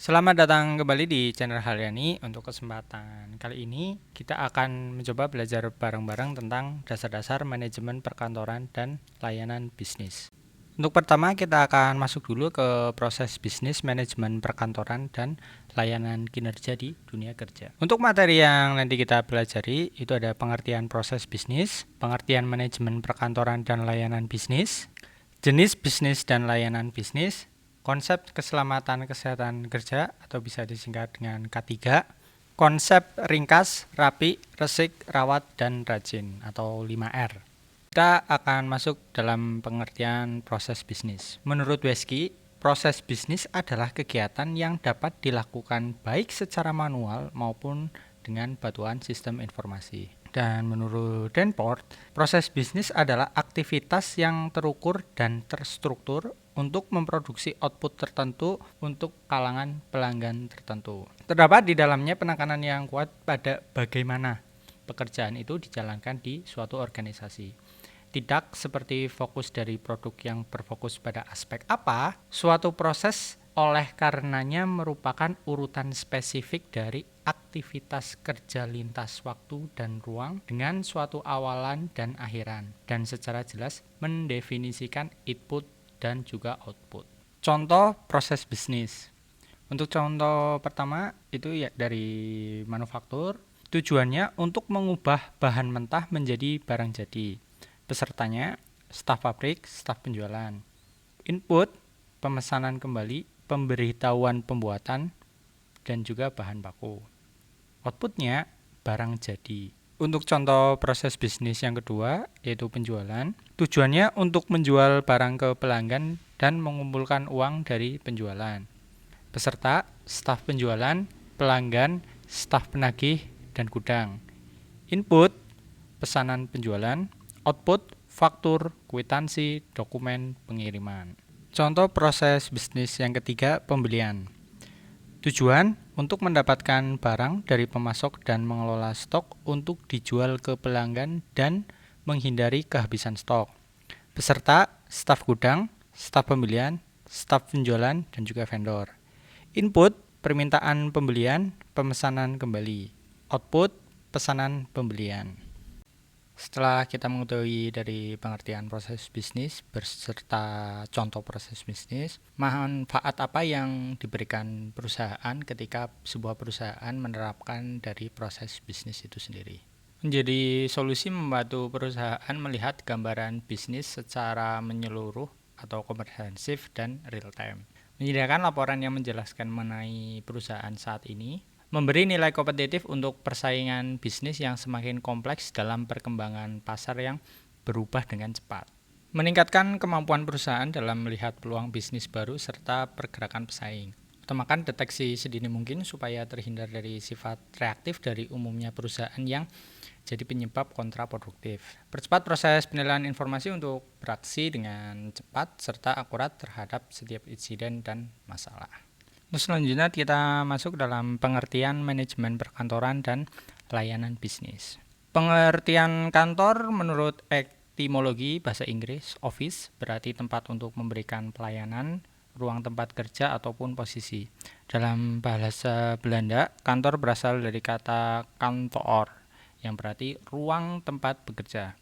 Selamat datang kembali di channel Haryani. Untuk kesempatan kali ini kita akan mencoba belajar bareng-bareng tentang dasar-dasar manajemen perkantoran dan layanan bisnis. Untuk pertama kita akan masuk dulu ke proses bisnis manajemen perkantoran dan layanan kinerja di dunia kerja. Untuk materi yang nanti kita pelajari itu ada pengertian proses bisnis, pengertian manajemen perkantoran dan layanan bisnis, jenis bisnis dan layanan bisnis, konsep keselamatan kesehatan kerja atau bisa disingkat dengan K3, konsep ringkas, rapi, resik, rawat, dan rajin atau 5R. Kita akan masuk dalam pengertian proses bisnis. Menurut Wesky, proses bisnis adalah kegiatan yang dapat dilakukan baik secara manual maupun dengan bantuan sistem informasi. Dan menurut Danforth, proses bisnis adalah aktivitas yang terukur dan terstruktur untuk memproduksi output tertentu untuk kalangan pelanggan tertentu. Terdapat di dalamnya penekanan yang kuat pada bagaimana pekerjaan itu dijalankan di suatu organisasi. Tidak seperti fokus dari produk yang berfokus pada aspek apa, suatu proses oleh karenanya merupakan urutan spesifik dari aktivitas kerja lintas waktu dan ruang dengan suatu awalan dan akhiran, dan secara jelas mendefinisikan input dan juga output. Contoh proses bisnis. Untuk contoh pertama itu ya dari manufaktur. Tujuannya untuk mengubah bahan mentah menjadi barang jadi. Pesertanya staf pabrik, staf penjualan. Input pemesanan kembali, pemberitahuan pembuatan, dan juga bahan baku. Outputnya barang jadi. Untuk contoh proses bisnis yang kedua yaitu penjualan. Tujuannya untuk menjual barang ke pelanggan dan mengumpulkan uang dari penjualan. Peserta, staf penjualan, pelanggan, staf penagih, dan gudang. Input pesanan penjualan, output faktur, kwitansi, dokumen pengiriman. Contoh proses bisnis yang ketiga, pembelian. Tujuan untuk mendapatkan barang dari pemasok dan mengelola stok untuk dijual ke pelanggan dan menghindari kehabisan stok. Peserta, staf gudang, staf pembelian, staf penjualan, dan juga vendor. Input, permintaan pembelian, pemesanan kembali. Output, pesanan pembelian. Setelah kita mengetahui dari pengertian proses bisnis beserta contoh proses bisnis, manfaat apa yang diberikan perusahaan ketika sebuah perusahaan menerapkan dari proses bisnis itu sendiri? Menjadi solusi membantu perusahaan melihat gambaran bisnis secara menyeluruh atau komprehensif dan real time. Menyediakan laporan yang menjelaskan mengenai perusahaan saat ini, memberi nilai kompetitif untuk persaingan bisnis yang semakin kompleks dalam perkembangan pasar yang berubah dengan cepat. Meningkatkan kemampuan perusahaan dalam melihat peluang bisnis baru serta pergerakan pesaing. Utamakan deteksi sedini mungkin supaya terhindar dari sifat reaktif dari umumnya perusahaan yang jadi penyebab kontraproduktif. Percepat proses penilaian informasi untuk beraksi dengan cepat serta akurat terhadap setiap insiden dan masalah. Selanjutnya kita masuk dalam pengertian manajemen perkantoran dan layanan bisnis. Pengertian kantor menurut etimologi bahasa Inggris, office berarti tempat untuk memberikan pelayanan, ruang tempat kerja ataupun posisi. Dalam bahasa Belanda, kantor berasal dari kata kantoor yang berarti ruang tempat bekerja,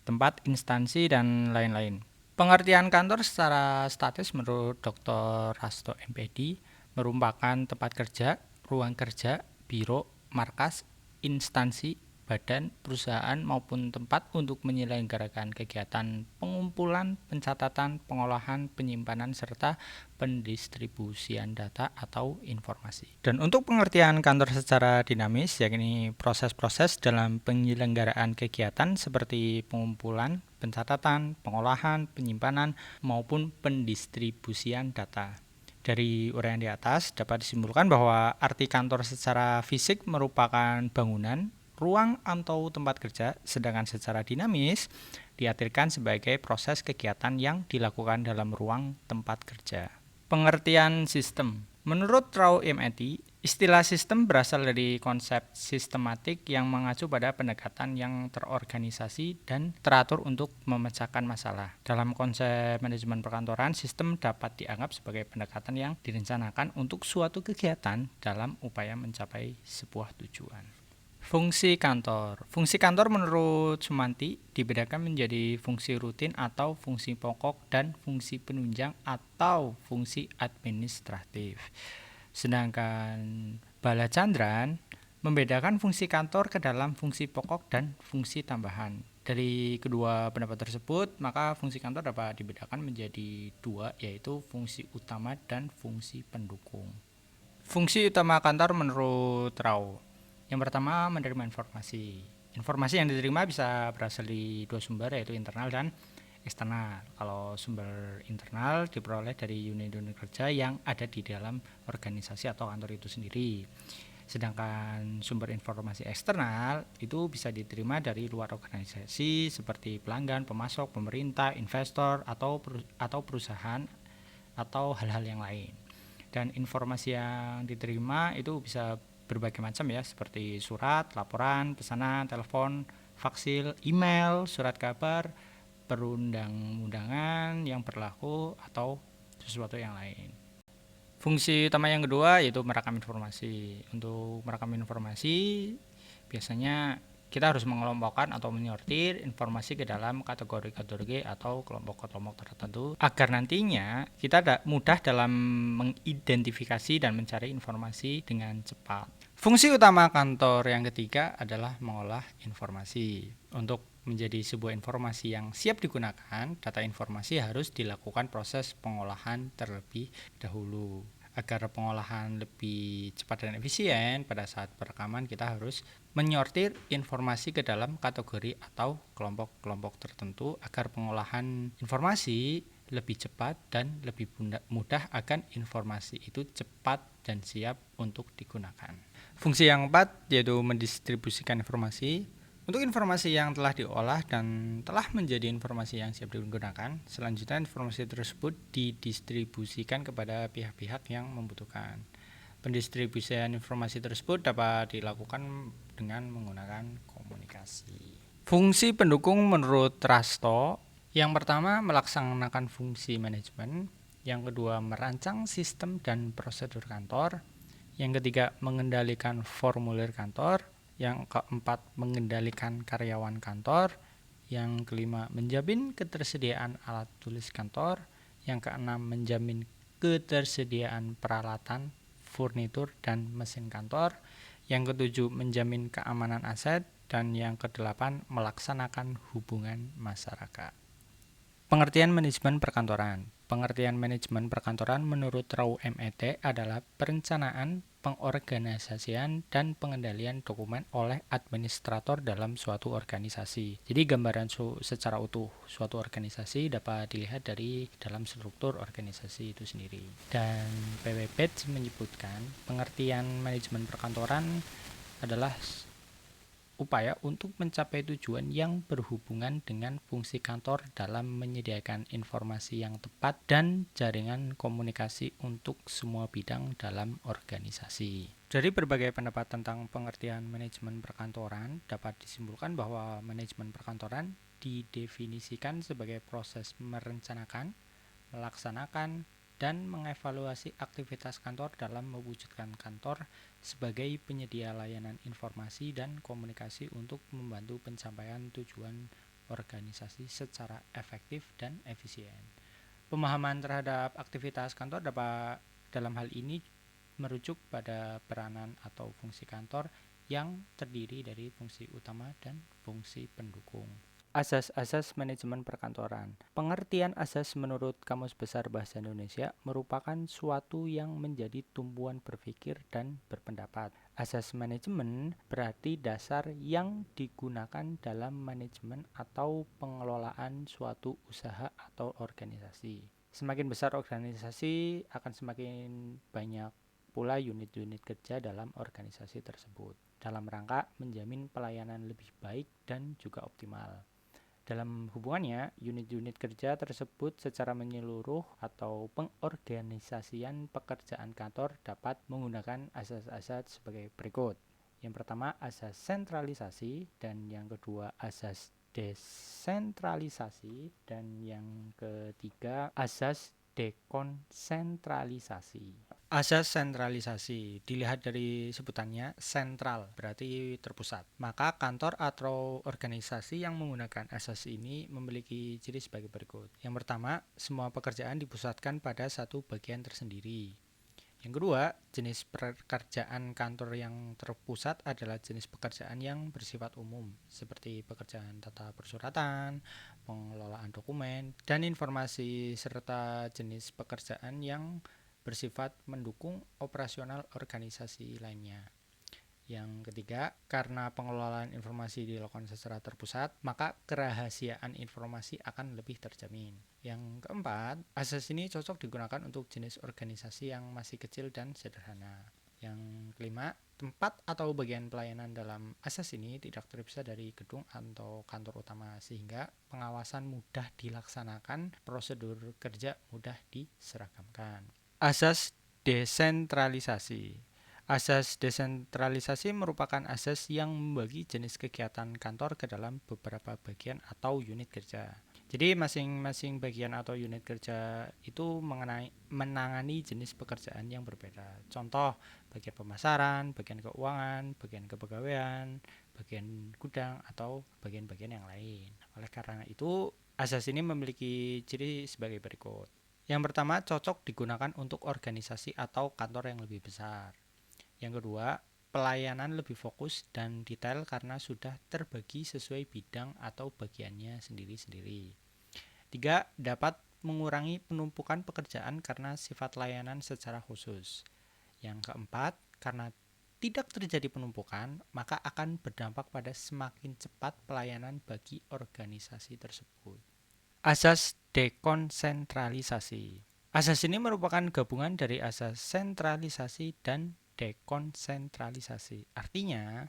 tempat instansi dan lain-lain. Pengertian kantor secara statis menurut Dr. Hasto MPD merupakan tempat kerja, ruang kerja, biro, markas, instansi, badan, perusahaan maupun tempat untuk menyelenggarakan kegiatan pengumpulan, pencatatan, pengolahan, penyimpanan, serta pendistribusian data atau informasi. Dan untuk pengertian kantor secara dinamis, yakni proses-proses dalam penyelenggaraan kegiatan seperti pengumpulan, pencatatan, pengolahan, penyimpanan, maupun pendistribusian data. Dari uraian di atas dapat disimpulkan bahwa arti kantor secara fisik merupakan bangunan, ruang atau tempat kerja, sedangkan secara dinamis diartikan sebagai proses kegiatan yang dilakukan dalam ruang tempat kerja. Pengertian sistem. Menurut Rao M. Eti, Istilah sistem berasal dari konsep sistematik yang mengacu pada pendekatan yang terorganisasi dan teratur untuk memecahkan masalah. Dalam konsep manajemen perkantoran, sistem dapat dianggap sebagai pendekatan yang direncanakan untuk suatu kegiatan dalam upaya mencapai sebuah tujuan. Fungsi kantor. Fungsi kantor menurut Sumanti dibedakan menjadi fungsi rutin atau fungsi pokok dan fungsi penunjang atau fungsi administratif. Sedangkan Bala Chandran membedakan fungsi kantor ke dalam fungsi pokok dan fungsi tambahan. Dari kedua pendapat tersebut, maka fungsi kantor dapat dibedakan menjadi dua, yaitu fungsi utama dan fungsi pendukung. Fungsi utama kantor menurut Rao. Yang pertama, menerima informasi. Informasi yang diterima bisa berasal dari dua sumber, yaitu internal dan eksternal. Kalau sumber internal diperoleh dari unit-unit kerja yang ada di dalam organisasi atau kantor itu sendiri. Sedangkan sumber informasi eksternal itu bisa diterima dari luar organisasi seperti pelanggan, pemasok, pemerintah, investor, atau perusahaan atau hal-hal yang lain. Dan informasi yang diterima itu bisa berbagai macam ya, seperti surat, laporan, pesanan, telepon, faksil, email, surat kabar, perundang-undangan yang berlaku, atau sesuatu yang lain. Fungsi utama yang kedua yaitu merekam informasi. Untuk merekam informasi, biasanya kita harus mengelompokkan atau menyortir informasi ke dalam kategori-kategori atau kelompok-kelompok tertentu agar nantinya kita mudah dalam mengidentifikasi dan mencari informasi dengan cepat. Fungsi utama kantor yang ketiga adalah mengolah informasi. Untuk menjadi sebuah informasi yang siap digunakan, data informasi harus dilakukan proses pengolahan terlebih dahulu. Agar pengolahan lebih cepat dan efisien, pada saat perekaman kita harus menyortir informasi ke dalam kategori atau kelompok-kelompok tertentu agar pengolahan informasi lebih cepat dan lebih mudah agar informasi itu cepat dan siap untuk digunakan. Fungsi yang keempat yaitu mendistribusikan informasi. Untuk informasi yang telah diolah dan telah menjadi informasi yang siap digunakan, selanjutnya informasi tersebut didistribusikan kepada pihak-pihak yang membutuhkan. Pendistribusian informasi tersebut dapat dilakukan dengan menggunakan komunikasi. Fungsi pendukung menurut Rasto, yang pertama melaksanakan fungsi manajemen, yang kedua merancang sistem dan prosedur kantor, yang ketiga mengendalikan formulir kantor, yang keempat mengendalikan karyawan kantor, yang kelima menjamin ketersediaan alat tulis kantor, yang keenam menjamin ketersediaan peralatan, furnitur, dan mesin kantor, yang ketujuh menjamin keamanan aset, dan yang kedelapan melaksanakan hubungan masyarakat. Pengertian manajemen perkantoran. Pengertian manajemen perkantoran menurut Rau MET adalah perencanaan, pengorganisasian, dan pengendalian dokumen oleh administrator dalam suatu organisasi. Jadi gambaran secara utuh suatu organisasi dapat dilihat dari dalam struktur organisasi itu sendiri. Dan PW Page menyebutkan pengertian manajemen perkantoran adalah upaya untuk mencapai tujuan yang berhubungan dengan fungsi kantor dalam menyediakan informasi yang tepat dan jaringan komunikasi untuk semua bidang dalam organisasi. Dari berbagai pendapat tentang pengertian manajemen perkantoran, dapat disimpulkan bahwa manajemen perkantoran didefinisikan sebagai proses merencanakan, melaksanakan, dan mengevaluasi aktivitas kantor dalam mewujudkan kantor sebagai penyedia layanan informasi dan komunikasi untuk membantu pencapaian tujuan organisasi secara efektif dan efisien. Pemahaman terhadap aktivitas kantor dapat dalam hal ini merujuk pada peranan atau fungsi kantor yang terdiri dari fungsi utama dan fungsi pendukung. Asas-asas manajemen perkantoran. Pengertian asas menurut Kamus Besar Bahasa Indonesia merupakan suatu yang menjadi tumpuan berpikir dan berpendapat. Asas manajemen berarti dasar yang digunakan dalam manajemen atau pengelolaan suatu usaha atau organisasi. Semakin besar organisasi, akan semakin banyak pula unit-unit kerja dalam organisasi tersebut, dalam rangka menjamin pelayanan lebih baik dan juga optimal. Dalam hubungannya, unit-unit kerja tersebut secara menyeluruh atau pengorganisasian pekerjaan kantor dapat menggunakan asas-asas sebagai berikut. Yang pertama, asas sentralisasi, dan yang kedua, asas desentralisasi, dan yang ketiga, asas dekonsentralisasi. Asas sentralisasi dilihat dari sebutannya sentral, berarti terpusat. Maka kantor atau organisasi yang menggunakan asas ini memiliki ciri sebagai berikut. Yang pertama, semua pekerjaan dipusatkan pada satu bagian tersendiri. Yang kedua, jenis pekerjaan kantor yang terpusat adalah jenis pekerjaan yang bersifat umum, seperti pekerjaan tata persuratan, pengelolaan dokumen, dan informasi, serta jenis pekerjaan yang bersifat mendukung operasional organisasi lainnya. Yang ketiga, karena pengelolaan informasi dilakukan secara terpusat, maka kerahasiaan informasi akan lebih terjamin. Yang keempat, asas ini cocok digunakan untuk jenis organisasi yang masih kecil dan sederhana. Yang kelima, tempat atau bagian pelayanan dalam asas ini tidak terpisah dari gedung atau kantor utama, sehingga pengawasan mudah dilaksanakan, prosedur kerja mudah diseragamkan. Asas desentralisasi. Asas desentralisasi merupakan asas yang membagi jenis kegiatan kantor ke dalam beberapa bagian atau unit kerja. Jadi masing-masing bagian atau unit kerja itu menangani jenis pekerjaan yang berbeda. Contoh, bagian pemasaran, bagian keuangan, bagian kepegawaian, bagian gudang, atau bagian-bagian yang lain. Oleh karena itu, asas ini memiliki ciri sebagai berikut. Yang pertama, cocok digunakan untuk organisasi atau kantor yang lebih besar. Yang kedua, pelayanan lebih fokus dan detail karena sudah terbagi sesuai bidang atau bagiannya sendiri-sendiri. Tiga, dapat mengurangi penumpukan pekerjaan karena sifat layanan secara khusus. Yang keempat, karena tidak terjadi penumpukan, maka akan berdampak pada semakin cepat pelayanan bagi organisasi tersebut. Asas dekonsentralisasi. Asas ini merupakan gabungan dari asas sentralisasi dan dekonsentralisasi. Artinya,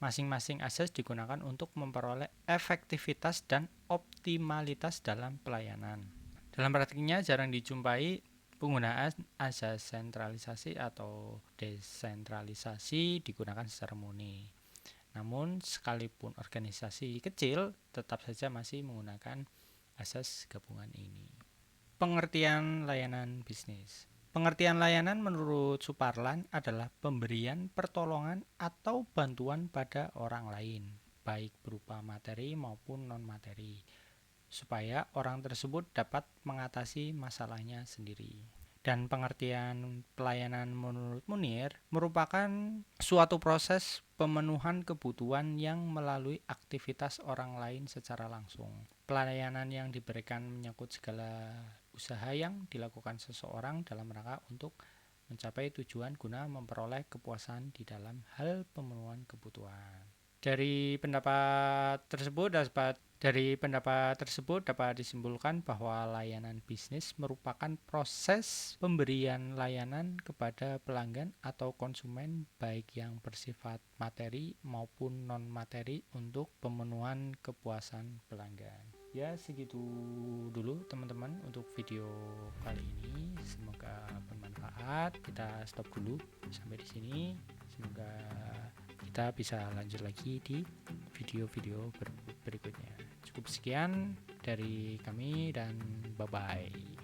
masing-masing asas digunakan untuk memperoleh efektivitas dan optimalitas dalam pelayanan. Dalam praktiknya jarang dijumpai penggunaan asas sentralisasi atau desentralisasi digunakan secara murni. Namun, sekalipun organisasi kecil, tetap saja masih menggunakan asas gabungan ini. Pengertian layanan bisnis. Pengertian layanan menurut Suparlan adalah pemberian pertolongan atau bantuan pada orang lain, baik berupa materi maupun non-materi, supaya orang tersebut dapat mengatasi masalahnya sendiri. Dan pengertian pelayanan menurut Munir merupakan suatu proses pemenuhan kebutuhan yang melalui aktivitas orang lain secara langsung. Pelayanan yang diberikan menyangkut segala usaha yang dilakukan seseorang dalam rangka untuk mencapai tujuan guna memperoleh kepuasan di dalam hal pemenuhan kebutuhan. Dari pendapat tersebut dapat disimpulkan bahwa layanan bisnis merupakan proses pemberian layanan kepada pelanggan atau konsumen baik yang bersifat materi maupun non-materi untuk pemenuhan kepuasan pelanggan. Ya, segitu dulu teman-teman untuk video kali ini. Semoga bermanfaat. Kita stop dulu sampai di sini. Semoga kita bisa lanjut lagi di video-video berikutnya. Cukup sekian dari kami dan bye-bye.